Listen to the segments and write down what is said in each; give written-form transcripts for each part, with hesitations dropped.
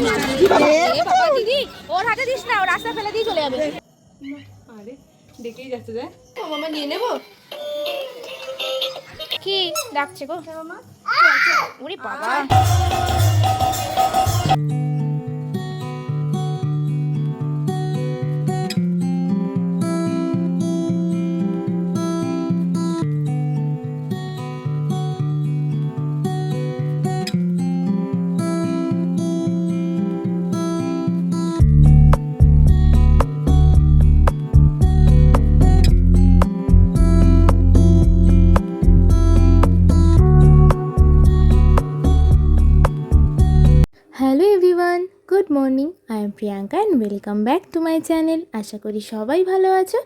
বাবা দিদি ওর হাতে দিস না, ও রাস্তা ফেলে দিয়ে চলে যাবে। আরে ডেকেই যাচ্ছে যায়। মামা নিয়ে নেবো। কি ডাকছে গো মামা? ওরে বাবা। Hello everyone, good morning. I am Priyanka and welcome back to my channel. আশা করি সবাই ভালো আছো।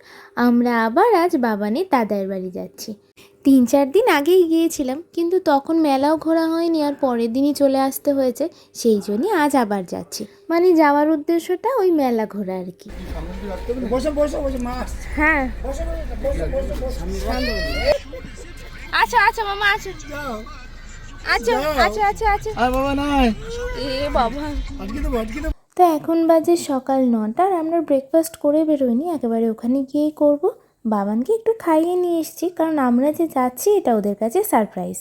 আমরা আবার আজ বাবানের দাদার বাড়ি যাচ্ছি। 3-4 দিন আগেই গিয়েছিলাম, কিন্তু তখন মেলাও ঘোরা হয়নি আর পরের দিনই চলে আসতে হয়েছে। সেই জন্যই আজ আবার যাচ্ছি, মানে যাওয়ার উদ্দেশ্যটা ওই মেলা ঘোরা আর কি। হ্যাঁ আচ্ছা আচ্ছা মামা আচ্ছা আচ্ছা আচ্ছা আচ্ছা আচ্ছা বাবা। তো এখন বাজে সকাল 9টা আর আমরা ব্রেকফাস্ট করে বেরোইনি, একেবারে ওখানে গিয়েই করব। বাবানকে একটু খাইয়ে নিয়ে এসেছি, কারণ আমরা যে যাচ্ছি এটা ওদের কাছে সারপ্রাইজ।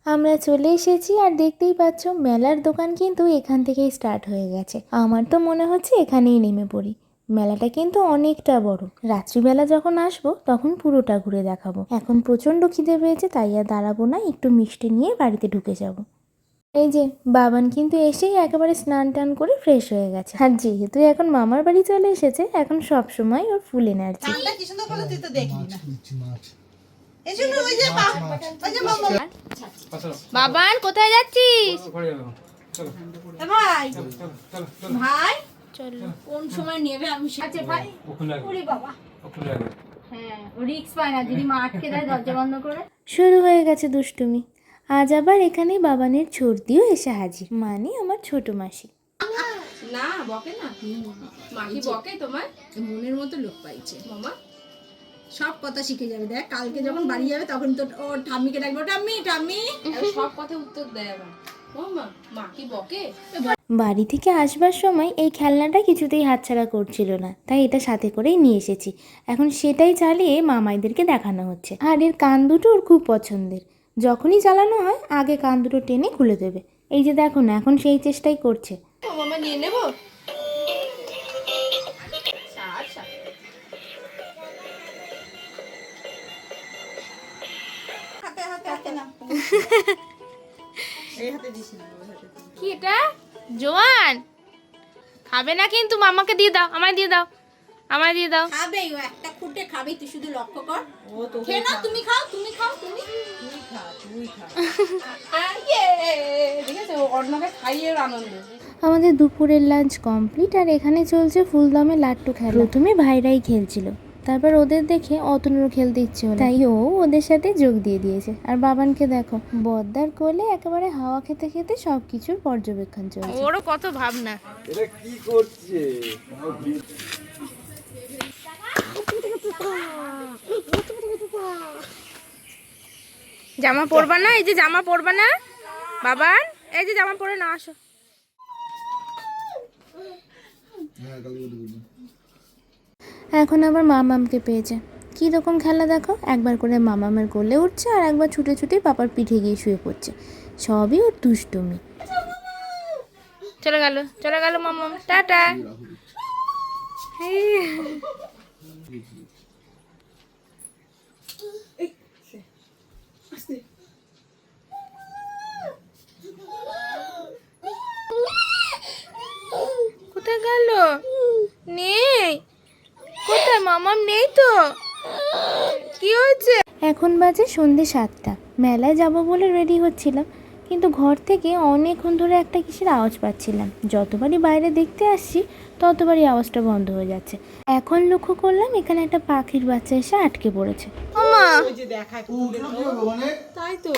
আমরা চলে এসেছি আর দেখতেই পাচ্ছ মেলার দোকান কিন্তু এখান থেকেই স্টার্ট হয়ে গেছে। আমার তো মনে হচ্ছে এখানেই নেমে পড়ি। মেলাটা কিন্তু অনেকটা বড়। রাত্রিবেলা যখন আসবো তখন পুরোটা ঘুরে দেখাবো। এখন প্রচণ্ড খিদে পেয়েছে, তাই আর দাঁড়াবো না, একটু মিষ্টি নিয়ে বাড়িতে ঢুকে যাব। এই যে বাবান কিন্তু এসেই একেবারে স্নান টান করে ফ্রেশ হয়ে গেছে। আর যেহেতু এখন মামার বাড়ি চলে এসেছে, এখন সব সময় ওর ফুল এনার্জি। বাবান কোথায় যাচ্ছিস? ভাই ভাই চলো, কোন সময় নেবে আমি সাথে ভাই। ওরে বাবা, হ্যাঁ ও রিস্ক পায় না, যদি মা আটকে দেয় দরজা বন্ধ করে। শুরু হয়ে গেছে দুষ্টুমি। আজ আবার এখানে বাবানের ছর্দিও এসে হাজির, মানে আমার ছোট মাসি। না বকে না, মাকি বকে তোমার মনের মতো লোক পাইছে। মামা সব কথা শিখে যাবে। দেখ কালকে যখন বাড়ি যাবে তখন তো ও ঠাম্মিকে ডাকবে, ঠাম্মি ঠাম্মি, সব কথা উত্তর দেয় আবার। মামা মাকি বকে। বাড়ি থেকে আসবার সময় এই খেলনাটা কিছুতেই হাতছাড়া করছিল না, তাই এটা সাথে করেই নিয়ে এসেছি। এখন সেটাই চালিয়ে মামাইদেরকে দেখানো হচ্ছে। আর এর কান দুটো ওর খুব পছন্দের। যখনই চালানো হয় আগে কান দুটো টেনে খুলে দেবে। এই যে দেখো না, এখন সেই চেষ্টাই করছে। মামা নিয়ে নেবো। কি এটা জোয়ান খাবে না কিন্তু, মামাকে দিয়ে দাও, আমায় দিয়ে দাও, আমায় দিয়ে দাও। খাবে ও একটা খুঁটে খাবে, তুই শুধু লক্ষ্য কর। ও তো খেয়ে না, তুমি খাও তুমি খাও, তুমি খা তুই খা। ঠিক আছে, অন্যকে খাইয়ে আনন্দ। আমাদের দুপুরের লাঞ্চ কমপ্লিট আর এখানে চলছে ফুলদমে লাট্টু খেলা। প্রথমে ভাইরাই খেলছিল, তারপর ওদের দেখে অতনুর খেলতে ইচ্ছে হলো, তাই ও ওদের সাথে যোগ দিয়ে দিয়েছে। আর বাবানকে দেখো বদ্দার কোলে একেবারে হাওয়া খেতে খেতে সবকিছুর পর্যবেক্ষণ চলছে। ওরও কত ভাবনা। এটা কি করছে? জামা পরবা না? এই যে জামা পরবা না বাবান, এই যে জামা পরে না আসো। এখন আবার মামামকে পেয়েছে। কি রকম খেলা দেখো, একবার করে মামামের কোলে উঠছে আর একবার ছুটে ছুটে পাপার পিঠে গিয়ে শুয়ে পড়ছে। সবই ওর দুষ্টুমি। চলে গেল মামাম, টাটা। কোথায় গেল? নেই, কোথায় মামাম? নেই তো, কি হয়েছে? এখন বাজে সন্ধ্যে 7টা। মেলায় যাব বলে রেডি হচ্ছিলাম, কিন্তু ঘর থেকে অনেকক্ষণ ধরে একটা কিসের আওয়াজ পাচ্ছিলাম। যতবারই বাইরে দেখতে আসছি ততবারই আওয়াজটা বন্ধ হয়ে যাচ্ছে। এখন লক্ষ্য করলাম এখানে একটা পাখির বাচ্চা এসে আটকে পড়েছে। ওমা, ওই যে দেখায় তাই তো।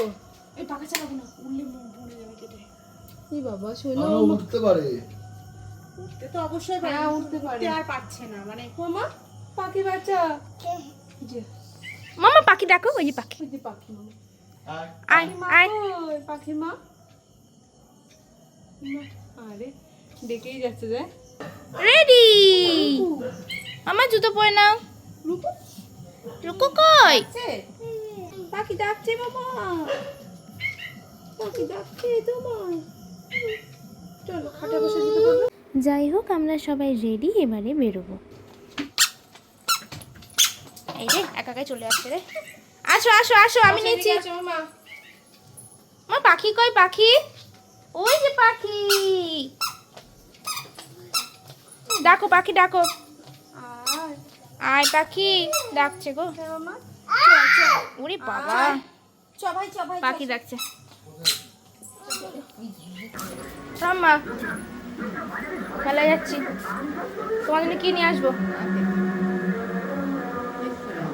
এই পাখা চালাবো না, উড়লে পড়ে যাবে কেটে। এই বাবা শোনো, উঠতে পারে, উঠতে তো অবশ্যই পারে, উঠতে পারে, আর পারছে না মানে। মামা পাখি বাচ্চা মামা পাখি ডাকো, ওই যে পাখি। ওই যে পাখি মামা। আয় আয়। ওই পাখির মা। আরে ডেকেই যাচ্ছে যে। রেডি। আমার জুতো পরে নাও। রুকু রুকু কই? পাখি ডাকছে বাবা, পাখি ডাকছে তোমার। চলো খাটে বসে যেতে পারবে। যাই হোক আমরা সবাই রেডি, এবারে বেরোবো। এই রে একা একাই চলে আসছে রে। আসো আসো আসো, আমি নিচ্ছি। মা পাখি কই? পাখি ওই যে পাখি, ডাকো পাখি ডাকো। আয় পাখি ডাকছে গো। ওরে বাবা, পাখি ডাকছে। মা মেলায় যাচ্ছি, তোমার জন্য কি নিয়ে আসবো?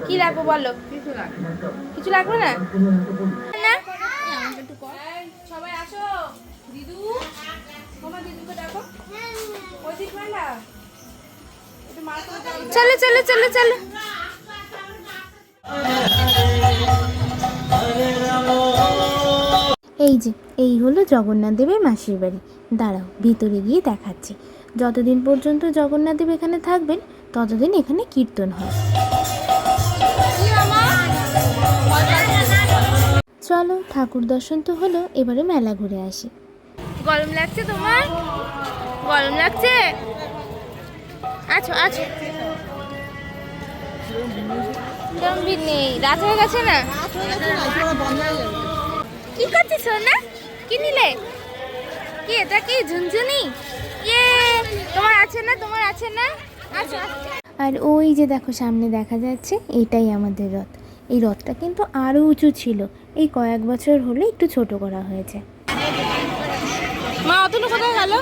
কি লাগবে বলো? কিছু লাগবে না? না সবাই আসো। দিদু, তোমার দিদুকে ডাকো। ওই দিক মেলা, চলো চলো চলো চলো। এই যে এই হলো জগন্নাথ দেবের মাসির বাড়ি। দাঁড়াও ভিতরে গিয়ে দেখাচ্ছি। যতদিন পর্যন্ত জগন্নাথ দেব এখানে থাকবেন ততদিন এখানে কীর্তন হয়। চলো ঠাকুর দর্শন তো হলো, এবারে মেলা ঘুরে আসি। গরম লাগছে তোমার? গরম লাগছে? আছো আছো, ভিড় নেই, রাত হয়ে গেছে না? কি করছিস সোনা? কি নিলে? কি এটা? কি ঝুনঝুনি? ইয়ে, তোমার আছে না? তোমার আছে না? আচ্ছা। আর ওই যে দেখো সামনে দেখা যাচ্ছে, এটাই আমাদের রথ। এই রথটা কিন্তু আরো উঁচু ছিল, এই কয়েক বছর হলে একটু ছোট করা হয়েছে। মা অতনু কোথায় গেল?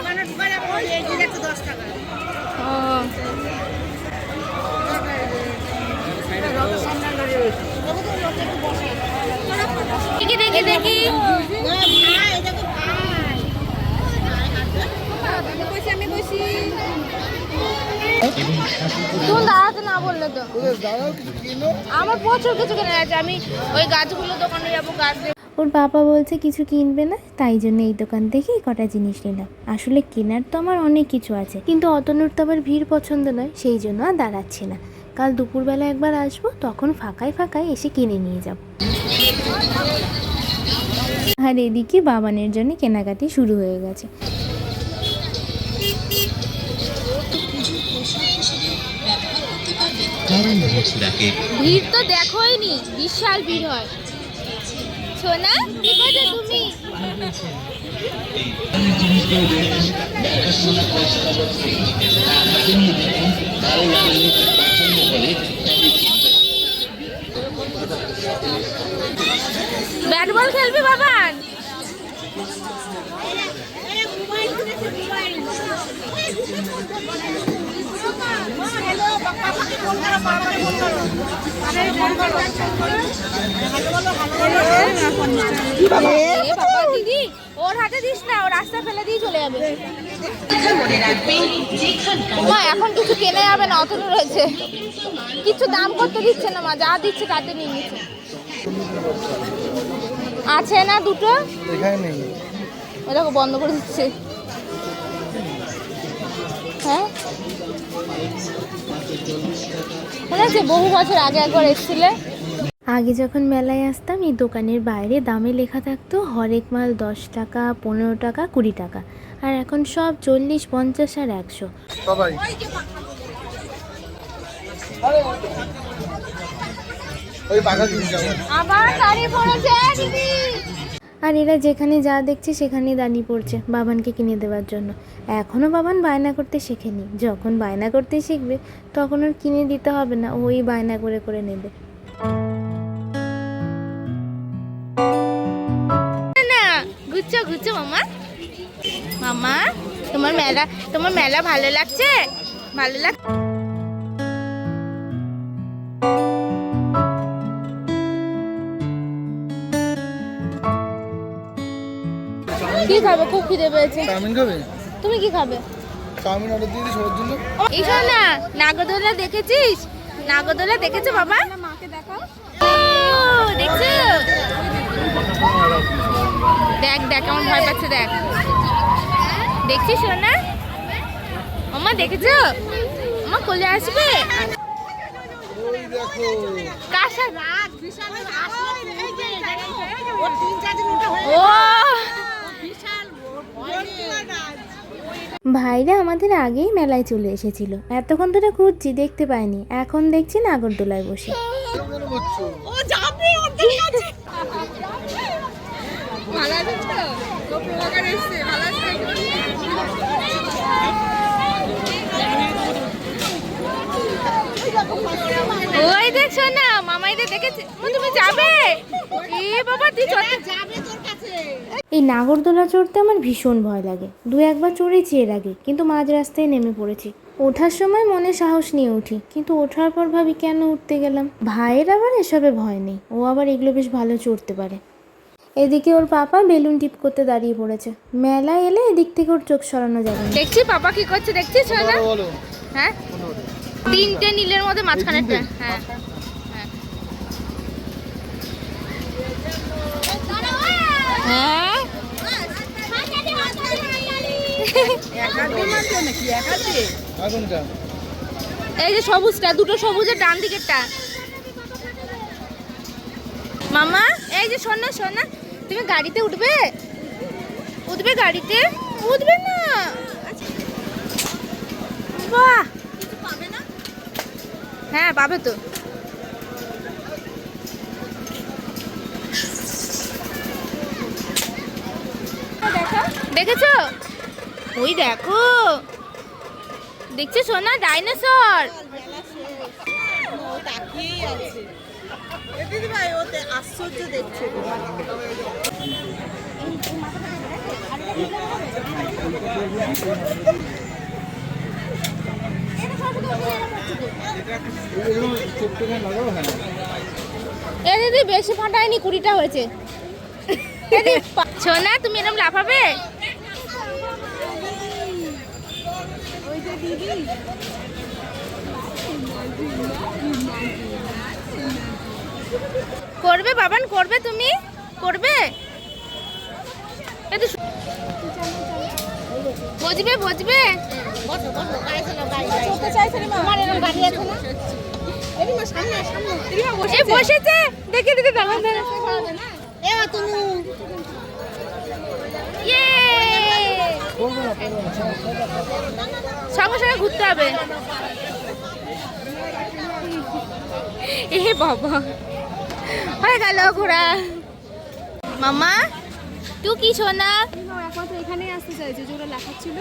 দেখি দেখি দেখি, তুমি দাঁড়াতে না বললে তো। আমার প্রচুর কিছু কেনার আছে, আমি ওই গাছগুলো দোকানে যাবো, গাছ। ওর বাবা বলছে কিছু কিনবে না, তাই জন্য এই দোকান থেকেই কটা জিনিস নিলাম। আসলে কেনার তো আমার অনেক কিছু আছে, কিন্তু অতনুর তো আবার ভিড় পছন্দ নয়, সেই জন্য আর দাঁড়াচ্ছি না। কাল দুপুরবেলা একবার আসবো, তখন ফাঁকায় ফাঁকায় এসে কিনে নিয়ে যাব। আর এদিকে বাবানের জন্য কেনাকাটি শুরু হয়ে গেছে। ভিড় তো দেখোই নি, বিশাল ভিড় হয়। সোনা কি করছো তুমি? ব্যাট বল খেলবি বাবান? দিদি ওর হাতে দিস না, ও রাস্তা ফেলে দিয়ে চলে যাবে। মা এখন কিছু কেনা যাবে না, অতটা রয়েছে, কিছু দাম করতে দিচ্ছে না মা, যা দিচ্ছে তাতে নিয়ে নিচ্ছে। আছে না দুটো? ওই দেখো বন্ধ করে দিচ্ছে। হ্যাঁ মনে আছে বহু বছর আগে একবার এসেছিলে? আগে যখন মেলায় আসতাম এই দোকানের বাইরে দামে লেখা থাকতো হরেক মাল 10 টাকা, 15 টাকা, 20 টাকা, আর এখন সব 40, 50 আর 100। আবার দাঁড়িয়ে পড়েছে দিদি। আর এরা যেখানে যা দেখছে সেখানেই দাঁড়িয়ে পড়ছে বাবানকে কিনে দেওয়ার জন্য। এখনো বাবান বায়না করতে শেখেনি, যখন বায়না করতে শিখবে তখন ওর কিনে দিতে হবে না, ওই বায়না করে করে নেবে। না গুচ্ছো গুচ্ছো মামা। মামা তোমার মেলা ভালো লাগছে? ভালো লাগছে? কি খাবে? খুব খিদে পেয়েছে। চাউমিন খাবে? তুমি কি খাবে? চাউমিন অর্ডার দিয়ে দিই সবার জন্য। এইসব না, নাগরদোলা দেখেছিস? নাগরদোলা দেখেছো বাবা? মাকে দেখাও। ও, দেখছো? দেখ দেখ কেমন ভয় পাচ্ছে, দেখ। দেখছিস সোনা? মামা দেখেছো? মামা কোলে আসবে? কার সাথে? ও ভাইরা আমাদের আগেই মেলায় চলে এসেছিল, এতক্ষণ ধরে খুঁজছি দেখতে পাইনি, এখন দেখছি নাগরদোলায় বসে। ওই দেখ শোনা, মামাইদের দেখেছে। তুমি যাবে? এ বাবা তুই যাবে তোর কাছে। এই নাগরদোলা চড়তে আমার ভীষণ ভয় লাগে, দু একবার চড়েছি এর আগে, কিন্তু মাঝ রাস্তায় নেমে পড়েছি। ওঠার সময় মনে সাহস নিয়ে উঠি, কিন্তু ওঠার পর ভাবি কেন উঠতে গেলাম। ভাইয়ের আবার এসবে ভয় নেই, ও আবার এগুলো বেশ ভালো চড়তে পারে। এদিকে ওর পাপা বেলুন টিপ করতে দাঁড়িয়ে পড়েছে। মেলায় এলে এদিক থেকে ওর চোখ সরানো যাবে না। দেখছি পাপা কি করছে, দেখছিস না? হ্যাঁ, তিনটে নীলের মধ্যে মাঝখানেরটা। হ্যাঁ হ্যাঁ, এই যে সবুজটা, দুটো সবুজের ডান দিকেরটা। মামা এই যে শোন না শোন না, তুমি গাড়িতে উঠবে? উঠবে গাড়িতে? উঠবে না? বাহ, হ্যাঁ পাবে তো। দেখেছো? ওই দেখো, দেখছো সোনা ডাইনোসর। আশ্চর্য দেখছে। এ দিদি বেশি ফাটায়নি, 20টা হয়েছে। সোনা তুমি এরকম লাফাবে? করবে বাবান, করবে? তুমি করবে? বসবে বসবে? বসেছে, দেখে দিতে দাঁড়ান দাঁড়ান। সঙ্গে সঙ্গে ঘুরতে হবে। এ বাবা, হয়ে গেল ঘোরা। মামা তুই কি শোনা? এখানেই আসতে চাইছে, যেটা লেখাচ্ছিল।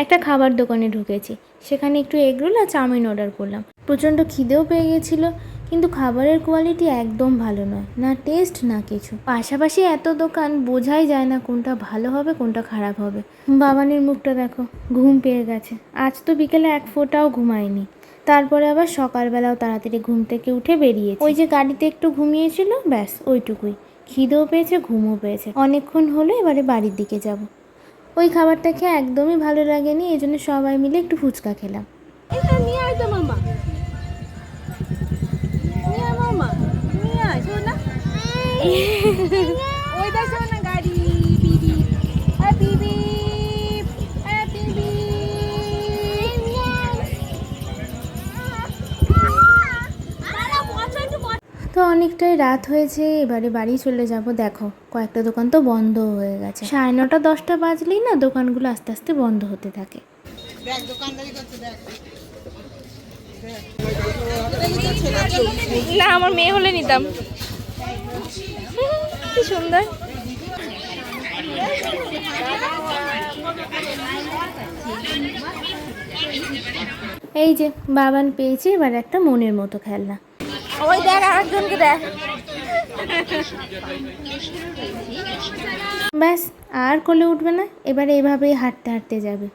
একটা খাবার দোকানে ঢুকেছি, সেখানে একটু এগরোল আর চাউমিন অর্ডার করলাম। প্রচণ্ড খিদেও পেয়ে গেছিলো, কিন্তু খাবারের কোয়ালিটি একদম ভালো নয়, না টেস্ট না কিছু। পাশাপাশি এত দোকান, বোঝাই যায় না কোনটা ভালো হবে কোনটা খারাপ হবে। বাবানির মুখটা দেখো, ঘুম পেয়ে গেছে। আজ তো বিকেলে এক ফোঁটাও ঘুমায়নি। তারপরে আবার সকালবেলাও তাড়াতাড়ি ঘুম থেকে উঠে বেরিয়েছে। ওই যে গাড়িতে একটু ঘুমিয়েছিল, ব্যাস ওইটুকুই। খিদেও পেয়েছে, ঘুমও পেয়েছে। অনেকক্ষণ হলো, এবারে বাড়ির দিকে যাব। ওই খাবারটা খেয়ে একদমই ভালো লাগেনি, এই জন্য সবাই মিলে একটু ফুচকা খেলাম। এটা নিয়ে আয় তো মামা, নিয়ে আয় মামা, নিয়ে আয় শোনা। ওই দেখো না গাড়ি, বিবি বিবি বিবি। তো অনেকটাই রাত হয়েছে, এবারে বাড়ি চলে যাব। দেখো কয়েকটা দোকান তো বন্ধ হয়ে গেছে। 9:30 10টা বাজলেই না দোকানগুলো আস্তে আস্তে বন্ধ হতে থাকে। না আমার মেয়ে হলে নিতাম। কি সুন্দর। এই যে বাবান পেয়েছে এবার একটা মনের মতো খেলনা। ওই দেখ আরেকজনকে দেখ। ব্যাস আর কোলে উঠবে না, এবারে এভাবেই হাঁটতে হাঁটতে যাবে।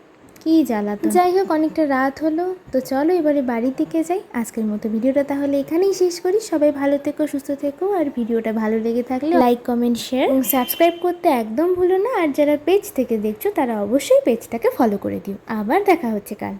কি জ্বালাতন। যাই হোক, অনেকটা রাত হলো, তো চলো এবারে বাড়ির দিকে যাই। আজকের মতো ভিডিওটা তাহলে এখানেই শেষ করি। সবাই ভালো থেকো, সুস্থ থেকো, আর ভিডিওটা ভালো লেগে থাকলে লাইক কমেন্ট শেয়ার এবং সাবস্ক্রাইব করতে একদম ভুলো না। আর যারা পেজ থেকে দেখছো তারা অবশ্যই পেজটাকে ফলো করে দিও। আবার দেখা হচ্ছে কাল।